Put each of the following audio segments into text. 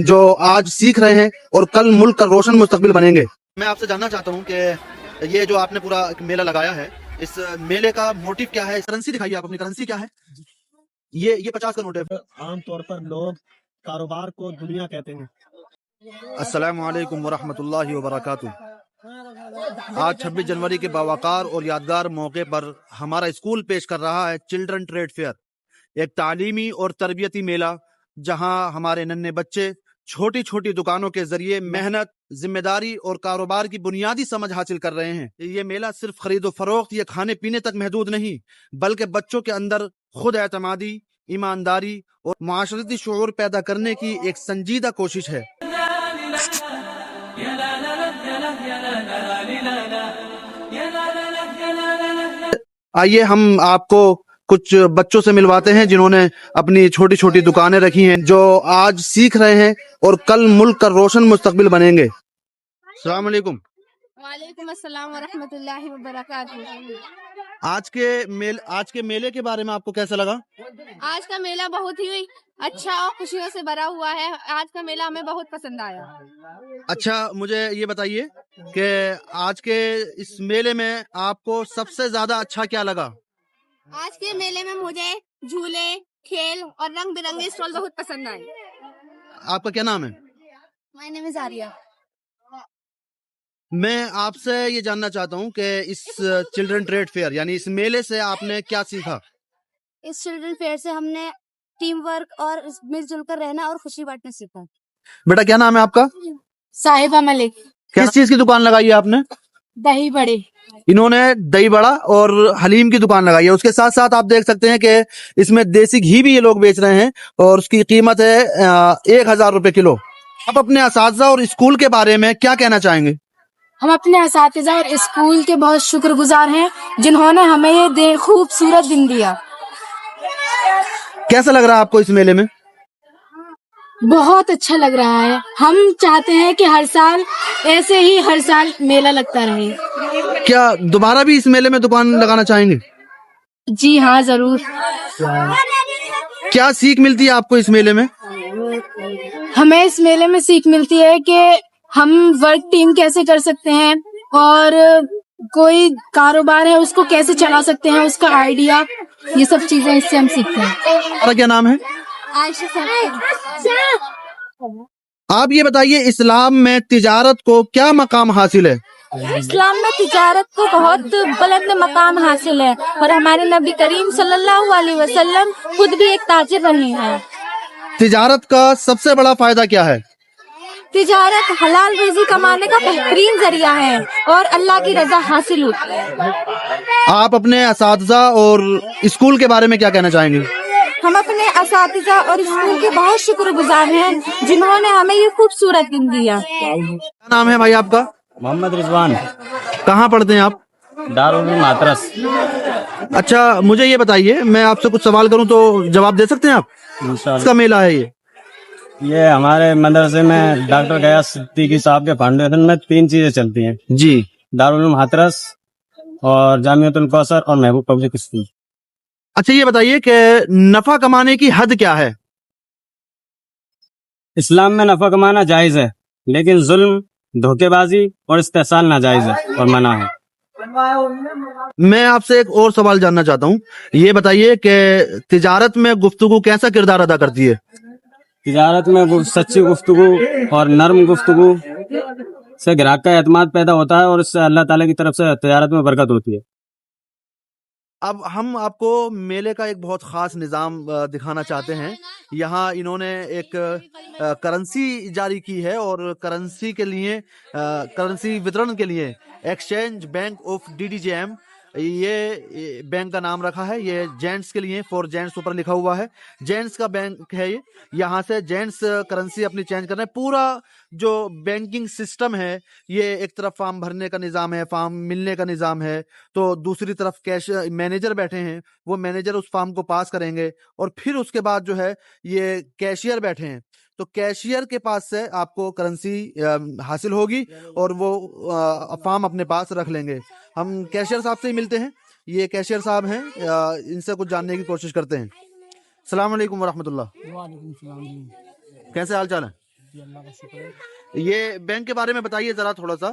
जो आज सीख रहे हैं और कल मुल्क का रोशन मुस्तकबिल बनेंगे। मैं आपसे जानना चाहता हूँ कि ये जो आपने पूरा मेला लगाया है, इस मेले का मोटिव क्या है? करेंसी दिखाइए, आप अपनी करेंसी क्या है? ये 50 का नोट है। आमतौर पर लोग कारोबार को दुनिया कहते हैं। अस्सलामु अलैकुम वरहमतुल्लाहि वबरकातुहू। आज 26 जनवरी के बावकार और यादगार मौके पर हमारा स्कूल पेश कर रहा है चिल्ड्रन ट्रेड फेयर, एक तालीमी और तरबियती मेला जहां हमारे नन्हे बच्चे छोटी छोटी दुकानों के जरिए मेहनत, जिम्मेदारी और कारोबार की बुनियादी समझ हासिल कर रहे हैं। ये मेला सिर्फ खरीदो फरोख्त या खाने पीने तक महदूद नहीं, बल्कि बच्चों के अंदर खुद एतमादी, ईमानदारी और माशरती शऊर पैदा करने की एक संजीदा कोशिश है। आइए हम आपको कुछ बच्चों से मिलवाते हैं जिन्होंने अपनी छोटी छोटी दुकानें रखी हैं, जो आज सीख रहे हैं और कल मुल्क का रोशन मुस्तकबिल बनेंगे। अस्सलाम वालेकुम। वालेकुम अस्सलाम वरहमतुल्लाहि वबरकातुहू। आज के मेले के बारे में आपको कैसा लगा? आज का मेला बहुत ही अच्छा और खुशियों से भरा हुआ है। आज का मेला हमें बहुत पसंद आया। अच्छा, मुझे ये बताइए कि आज के इस मेले में आपको सबसे ज्यादा अच्छा क्या लगा? आज के मेले में मुझे झूले, खेल और रंग बिरंगे स्टॉल बहुत पसंद आए। आपका क्या नाम है? My name is Arya. मैं आपसे ये जानना चाहता हूँ कि इस चिल्ड्रन ट्रेड फेयर यानी इस मेले से आपने क्या सीखा? इस चिल्ड्रन फेयर से हमने टीम वर्क और मिलजुल कर रहना और खुशी बांटना सीखा। बेटा क्या नाम है आपका? साहिबा मलिक। किस चीज की दुकान लगाई है आपने? दही बड़े। इन्होंने दही बड़ा और हलीम की दुकान लगाई है। उसके साथ साथ आप देख सकते हैं कि इसमें देसी घी भी ये लोग बेच रहे हैं और उसकी कीमत है 1000 रुपए किलो। आप अपने असातिज़ा और स्कूल के बारे में क्या कहना चाहेंगे? हम अपने असातिज़ा और स्कूल के बहुत शुक्रगुजार हैं जिन्होंने हमें ये खूबसूरत दिन दिया। कैसा लग रहा है आपको इस मेले में? बहुत अच्छा लग रहा है। हम चाहते हैं कि हर साल ऐसे ही हर साल मेला लगता रहे। क्या दोबारा भी इस मेले में दुकान लगाना चाहेंगे? जी हाँ, जरूर। क्या सीख मिलती है आपको इस मेले में? हमें इस मेले में सीख मिलती है कि हम वर्क टीम कैसे कर सकते हैं और कोई कारोबार है उसको कैसे चला सकते हैं, उसका आइडिया, ये सब चीजें इससे हम सीखते हैं। आपका क्या नाम है? आप ये बताइए, इस्लाम में तिजारत को क्या मकाम हासिल है? इस्लाम में तिजारत को बहुत बुलंद मकाम हासिल है और हमारे नबी करीम सल्लल्लाहु अलैहि वसल्लम खुद भी एक ताजिर रहे हैं। तिजारत का सबसे बड़ा फायदा क्या है? तिजारत हलाल रोजी कमाने का बेहतरीन जरिया है और अल्लाह की रजा हासिल होती है। आप अपने असातिज़ा और स्कूल के बारे में क्या कहना चाहेंगे? हम अपने असातिज़ा और स्कूल के बहुत शुक्रगुजार हैं जिन्होंने हमें ये खूबसूरत दिन दिया। क्या नाम है भाई आपका? मोहम्मद रिजवान। कहाँ पढ़ते हैं आप? दारुल उलूम हाथरस। अच्छा, मुझे ये बताइए, मैं आपसे कुछ सवाल करूं तो जवाब दे सकते हैं आप? इंशाअल्लाह। इसका मेला है ये हमारे मदरसे में डॉक्टर गयास सिद्दीकी साहब के फाउंडेशन में 3 चीजें चलती हैं जी। दारुल उलूम हाथरस और जामियतुल कौसर और महबूब पब्लिक स्कूल। अच्छा, ये बताइए कि नफा कमाने की हद क्या है? इस्लाम में नफा कमाना जायज है, लेकिन जुल्म, धोखेबाजी और इस्तेहसाल नाजायज है और मना है। मैं आपसे एक और सवाल जानना चाहता हूँ। ये बताइए कि तिजारत में गुफ्तगू कैसा किरदार अदा करती है? तिजारत में सच्ची गुफ्तगू और नर्म गुफ्तगू से ग्राहक का एतमाद पैदा होता है और इससे अल्लाह ताला की तरफ से तिजारत में बरकत होती है। अब हम आपको मेले का एक बहुत ख़ास निज़ाम दिखाना चाहते हैं। यहाँ इन्होंने एक करेंसी जारी की है और करेंसी के लिए करेंसी वितरण के लिए एक्सचेंज बैंक ऑफ DDJM ये बैंक का नाम रखा है। ये जेंट्स के लिए, फॉर जेंट्स ऊपर लिखा हुआ है, जेंट्स का बैंक है ये। यहाँ से जेंट्स करेंसी अपनी चेंज कर रहे हैं। पूरा जो बैंकिंग सिस्टम है, ये एक तरफ फॉर्म भरने का निज़ाम है, फॉर्म मिलने का निज़ाम है, तो दूसरी तरफ कैश मैनेजर बैठे हैं, वो मैनेजर उस फॉर्म को पास करेंगे और फिर उसके बाद जो है ये कैशियर बैठे हैं, तो कैशियर के पास से आपको करेंसी हासिल होगी और वो फॉर्म अपने पास रख लेंगे। हम कैशियर साहब से ही मिलते हैं। ये कैशियर साहब हैं, इनसे कुछ जानने की कोशिश करते हैं। अस्सलाम वालेकुम वरहमतुल्लाह। कैसे हाल चाल है? جی اللہ کا شکر ہے. یہ بینک کے بارے میں بتائیے ذرا تھوڑا سا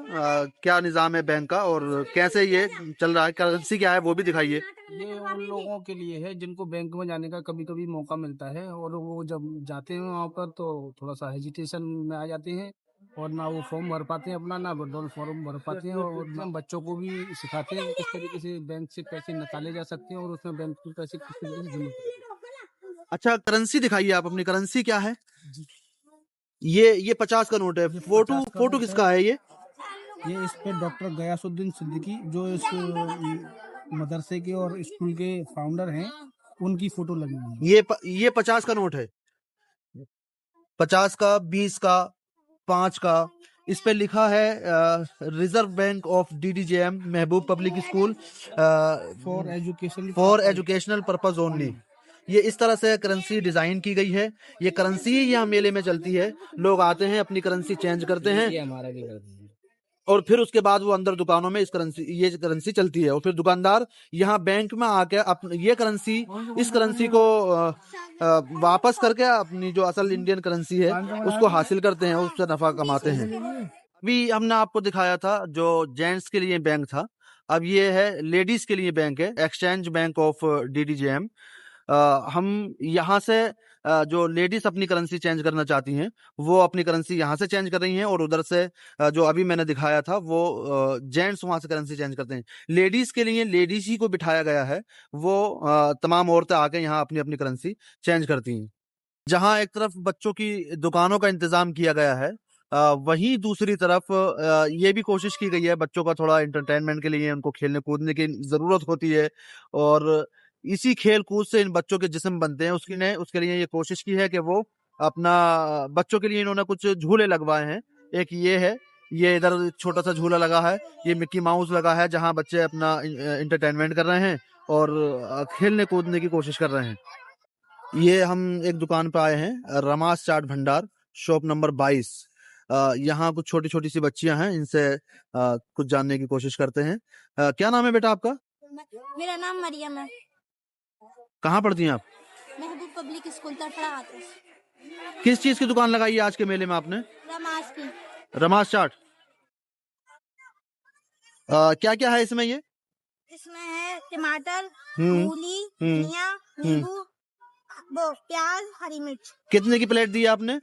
کیا نظام ہے بینک کا اور کیسے یہ چل رہا ہے, کرنسی کیا ہے وہ بھی دکھائیے. یہ ان لوگوں کے لیے ہے جن کو بینک میں جانے کا کبھی کبھی موقع ملتا ہے اور وہ جب جاتے ہیں وہاں پر تو تھوڑا سا ہیجیٹیشن میں آ جاتے ہیں اور نہ وہ فارم بھر پاتے ہیں اپنا, نہ ودرول فارم بھر پاتے ہیں. اور ہم بچوں کو بھی سکھاتے ہیں کہ کس طریقے سے بینک سے پیسے نکالے جا سکتے ہیں اور اس میں بینک کے پیسے کس طریقے سے جمع کریں. اچھا کرنسی دکھائیے آپ اپنی, کرنسی کیا ہے؟ جی. یہ 50 کا نوٹ ہے. فوٹو کس کا ہے یہ؟ یہ اس پہ ڈاکٹر غیاث الدین صدیقی جو اس مدرسے کے اور اسکول کے فاؤنڈر ہیں ان کی فوٹو لگی ہوئی ہے. یہ 50 کا نوٹ ہے, 50 کا, 20 کا, 5 کا. اس پہ لکھا ہے ریزرو بینک آف DDJM محبوب public school for educational purpose only. یہ اس طرح سے کرنسی ڈیزائن کی گئی ہے. یہ کرنسی یہاں میلے میں چلتی ہے, لوگ آتے ہیں اپنی کرنسی چینج کرتے ہیں اور پھر اس کے بعد وہ اندر دکانوں میں یہ کرنسی چلتی ہے اور پھر دکاندار یہاں بینک میں آ کے اس کرنسی کو واپس کر کے اپنی جو اصل انڈین کرنسی ہے اس کو حاصل کرتے ہیں, اس سے نفع کماتے ہیں. ابھی ہم نے آپ کو دکھایا تھا جو جینٹس کے لیے بینک تھا, اب یہ ہے لیڈیز کے لیے بینک ہے, ایکسچینج بینک آف DDJM. ہم یہاں سے جو لیڈیز اپنی کرنسی چینج کرنا چاہتی ہیں وہ اپنی کرنسی یہاں سے چینج کر رہی ہیں اور ادھر سے جو ابھی میں نے دکھایا تھا وہ جینٹس وہاں سے کرنسی چینج کرتے ہیں. لیڈیز کے لیے لیڈیز ہی کو بٹھایا گیا ہے, وہ تمام عورتیں آ کے یہاں اپنی اپنی کرنسی چینج کرتی ہیں. جہاں ایک طرف بچوں کی دکانوں کا انتظام کیا گیا ہے, وہیں دوسری طرف یہ بھی کوشش کی گئی ہے بچوں کا تھوڑا انٹرٹینمنٹ کے لیے, ان کو کھیلنے کودنے کی ضرورت ہوتی ہے اور اسی کھیل کود سے ان بچوں کے جسم بنتے ہیں. اس کے لیے یہ کوشش کی ہے کہ وہ اپنا بچوں کے لیے انہوں نے کچھ جھولے لگوائے ہیں. ایک یہ ہے, یہ ادھر چھوٹا سا جھولا لگا ہے, یہ مکی ماؤس لگا ہے جہاں بچے اپنا انٹرٹینمنٹ کر رہے ہیں اور کھیلنے کودنے کی کوشش کر رہے ہیں. یہ ہم ایک دکان پہ آئے ہیں, رماس چاٹ بھنڈار, شاپ نمبر 22. یہاں کچھ چھوٹی چھوٹی سی بچیاں ہیں, ان سے کچھ جاننے کی کوشش کرتے ہیں. کیا نام ہے بیٹا آپ کا؟ میرا نام مریم ہے. کہاں پڑھتی ہیں آپ؟ محبوب پبلک اسکول ترفڑا. کس چیز کی دکان لگائی ہے آج کے میلے میں آپ نے؟ رماس کی. رماس چاٹ. کیا کیا ہے اس میں؟ یہ اس میں ہے ٹماٹر, مولی, دھنیا, نیمبو, وہ پیاز, ہری مرچ. کتنے کی پلیٹ دی آپ نے؟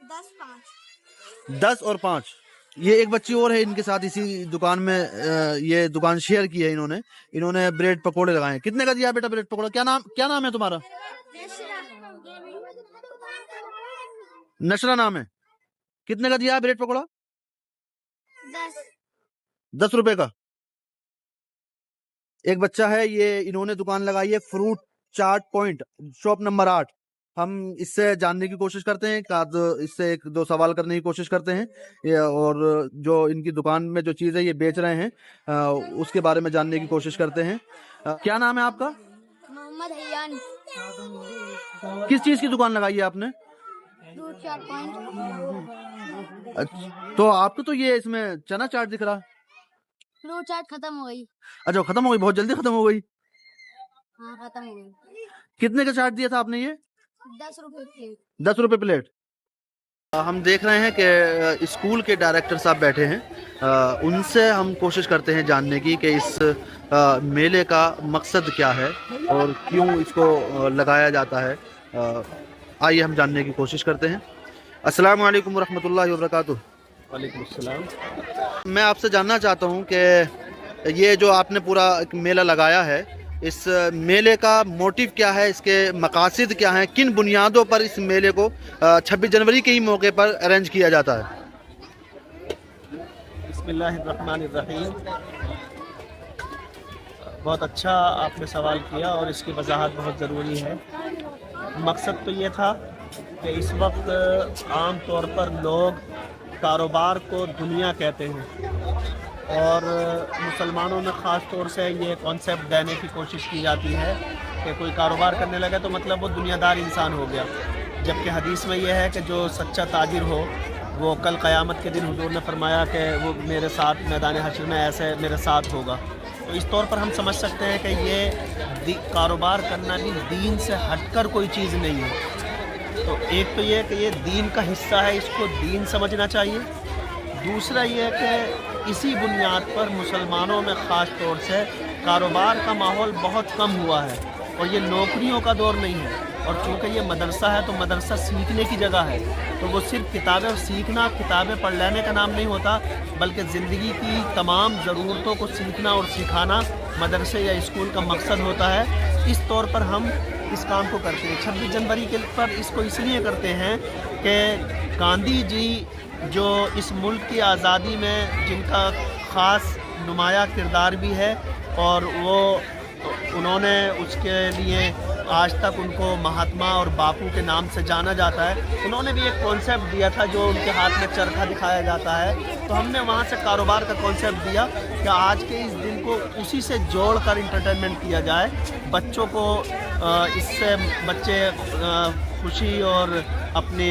10 اور 5. یہ ایک بچی اور ہے ان کے ساتھ اسی دکان میں, یہ دکان شیئر کی ہے انہوں نے بریڈ پکوڑے لگائے ہیں. کتنے کا دیا بیٹا بریڈ پکوڑا؟ کیا نام ہے تمہارا؟ نشرہ نام ہے. کتنے کا دیا بریڈ پکوڑا؟ 10 روپے کا. ایک بچہ ہے, یہ انہوں نے دکان لگائی ہے فروٹ چاٹ پوائنٹ, شاپ نمبر 8. ہم اس سے جاننے کی کوشش کرتے ہیں, اس سے 1-2 سوال کرنے کی کوشش کرتے ہیں اور جو ان کی دکان میں جو چیزیں یہ بیچ رہے ہیں اس کے بارے میں جاننے کی کوشش کرتے ہیں. کیا نام ہے آپ کا؟ محمد حیان. کس چیز کی دکان لگائی ہے آپ نے؟ فروٹ چاٹ پوائنٹ. تو آپ کو تو یہ اس میں چنا چاٹ دکھ رہا. فروٹ چاٹ ختم ہو گئی. اچھا ختم ہو گئی, بہت جلدی ختم ہو گئی. ہاں ختم ہو گئی. کتنے کا چاٹ دیا تھا آپ نے؟ یہ 10 روپے پلیٹ. 10 روپے پلیٹ. ہم دیکھ رہے ہیں کہ اسکول کے ڈائریکٹر صاحب بیٹھے ہیں, ان سے ہم کوشش کرتے ہیں جاننے کی کہ اس میلے کا مقصد کیا ہے اور کیوں اس کو لگایا جاتا ہے. آئیے ہم جاننے کی کوشش کرتے ہیں. السلام علیکم ورحمۃ اللہ وبرکاتہ. وعلیکم السلام. میں آپ سے جاننا چاہتا ہوں کہ یہ جو آپ نے پورا میلہ لگایا ہے, اس میلے کا موٹیو کیا ہے, اس کے مقاصد کیا ہیں, کن بنیادوں پر اس میلے کو 26 جنوری کے ہی موقع پر ارینج کیا جاتا ہے؟ بسم اللہ الرحمن الرحیم. بہت اچھا آپ نے سوال کیا اور اس کی وضاحت بہت ضروری ہے. مقصد تو یہ تھا کہ اس وقت عام طور پر لوگ کاروبار کو دنیا کہتے ہیں اور مسلمانوں میں خاص طور سے یہ کانسیپٹ دینے کی کوشش کی جاتی ہے کہ کوئی کاروبار کرنے لگے تو مطلب وہ دنیا دار انسان ہو گیا, جبکہ حدیث میں یہ ہے کہ جو سچا تاجر ہو وہ کل قیامت کے دن حضور نے فرمایا کہ وہ میرے ساتھ میدان حشر میں ایسے میرے ساتھ ہوگا. تو اس طور پر ہم سمجھ سکتے ہیں کہ یہ کاروبار کرنا بھی دین سے ہٹ کر کوئی چیز نہیں ہے. तो एक तो ये है कि ये दीन का हिस्सा है, इसको दीन समझना चाहिए। दूसरा ये है कि इसी बुनियाद पर मुसलमानों में ख़ास तौर से कारोबार का माहौल बहुत कम हुआ है, और ये नौकरियों का दौर नहीं है। और चूँकि ये मदरसा है तो मदरसा सीखने की जगह है, तो वो सिर्फ किताबें सीखना, किताबें पढ़ लेने का नाम नहीं होता, बल्कि ज़िंदगी की तमाम ज़रूरतों को सीखना और सिखाना मदरसे या स्कूल का मकसद होता है। इस तौर पर हम इस काम को करते हैं। 26 जनवरी के पर इसको इसलिए करते हैं कि गांधी जी जो इस मुल्क की आज़ादी में जिनका ख़ास नुमाया किरदार भी है, और वो उन्होंने उसके लिए आज तक उनको महात्मा और बापू के नाम से जाना जाता है। उन्होंने भी एक कॉन्सेप्ट दिया था जो उनके हाथ में चरखा दिखाया जाता है, तो हमने वहाँ से कारोबार का कॉन्सेप्ट दिया कि आज के इस दिन को उसी से जोड़कर इंटरटेनमेंट किया जाए। बच्चों को इससे बच्चे खुशी और अपने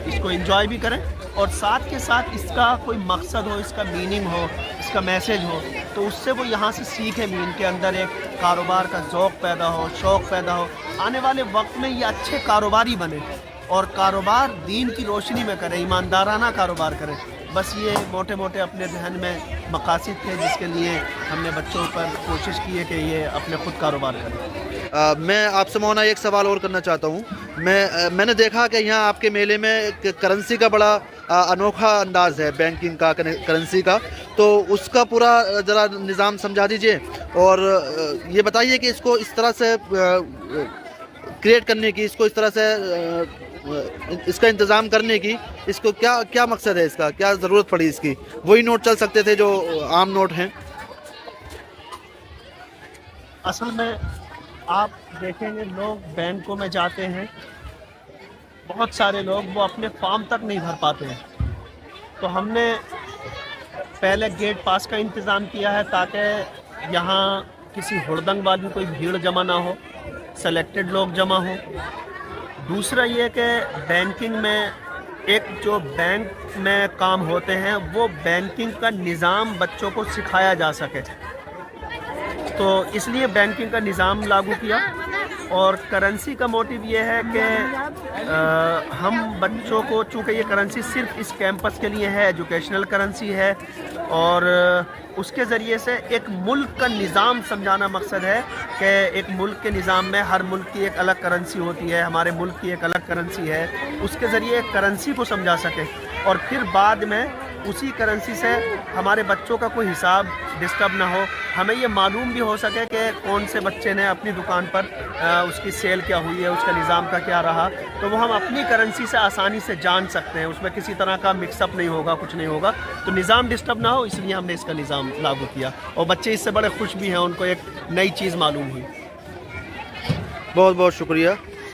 इसको एंजॉय भी करें, और साथ के साथ इसका कोई मकसद हो, इसका मीनिंग हो, इसका मैसेज हो, तो उससे वो यहाँ से सीखें भी, इनके अंदर एक कारोबार का ज़ौक़ पैदा हो, शौक़ पैदा हो, आने वाले वक्त में ये अच्छे कारोबारी बने और कारोबार दीन की रोशनी में करें, ईमानदाराना कारोबार करें। बस ये मोटे मोटे अपने जहन में मकासद थे जिसके लिए हमने बच्चों पर कोशिश की है कि ये अपने खुद कारोबार करें। मैं आपसे मौलाना एक सवाल और करना चाहता हूँ। मैंने देखा कि यहाँ आपके मेले में करेंसी का बड़ा अनोखा अंदाज़ है, बैंकिंग का, करेंसी का, तो उसका पूरा ज़रा निज़ाम समझा दीजिए, और ये बताइए कि इसको इस तरह से क्रिएट करने की, इसको इस तरह से इसका इंतज़ाम करने की, इसको क्या क्या मकसद है, इसका क्या ज़रूरत पड़ी इसकी? वही नोट चल सकते थे जो आम नोट हैं? असल में आप देखेंगे लोग बैंकों में जाते हैं, बहुत सारे लोग वो अपने फॉर्म तक नहीं भर पाते हैं, तो हमने पहले गेट पास का इंतज़ाम किया है ताकि यहाँ किसी हुड़दंग वाली कोई भीड़ जमा ना हो, सेलेक्टेड लोग जमा हो। दूसरा ये कि बैंकिंग में एक जो बैंक में काम होते हैं वो बैंकिंग का निज़ाम बच्चों को सिखाया जा सके, तो इसलिए बैंकिंग का निज़ाम लागू किया। और करेंसी का मोटिव ये है कि हम बच्चों को, चूँकि ये करेंसी सिर्फ इस कैंपस के लिए है, एजुकेशनल करेंसी है, और उसके ज़रिए से एक मुल्क का निज़ाम समझाना मकसद है कि एक मुल्क के निज़ाम में हर मुल्क की एक अलग करेंसी होती है, हमारे मुल्क की एक अलग करेंसी है, उसके ज़रिए एक करेंसी को समझा सके, और फिर बाद में उसी करेंसी से हमारे बच्चों का कोई हिसाब डिस्टर्ब ना हो, हमें ये मालूम भी हो सके कि कौन से बच्चे ने अपनी दुकान पर उसकी सेल क्या हुई है, उसका निज़ाम का क्या रहा, तो वो हम अपनी करेंसी से आसानी से जान सकते हैं, उसमें किसी तरह का मिक्सअप नहीं होगा, कुछ नहीं होगा, तो निज़ाम डिस्टर्ब ना हो, इसलिए हमने इसका निज़ाम लागू किया, और बच्चे इससे बड़े खुश भी हैं, उनको एक नई चीज़ मालूम हुई। बहुत बहुत शुक्रिया।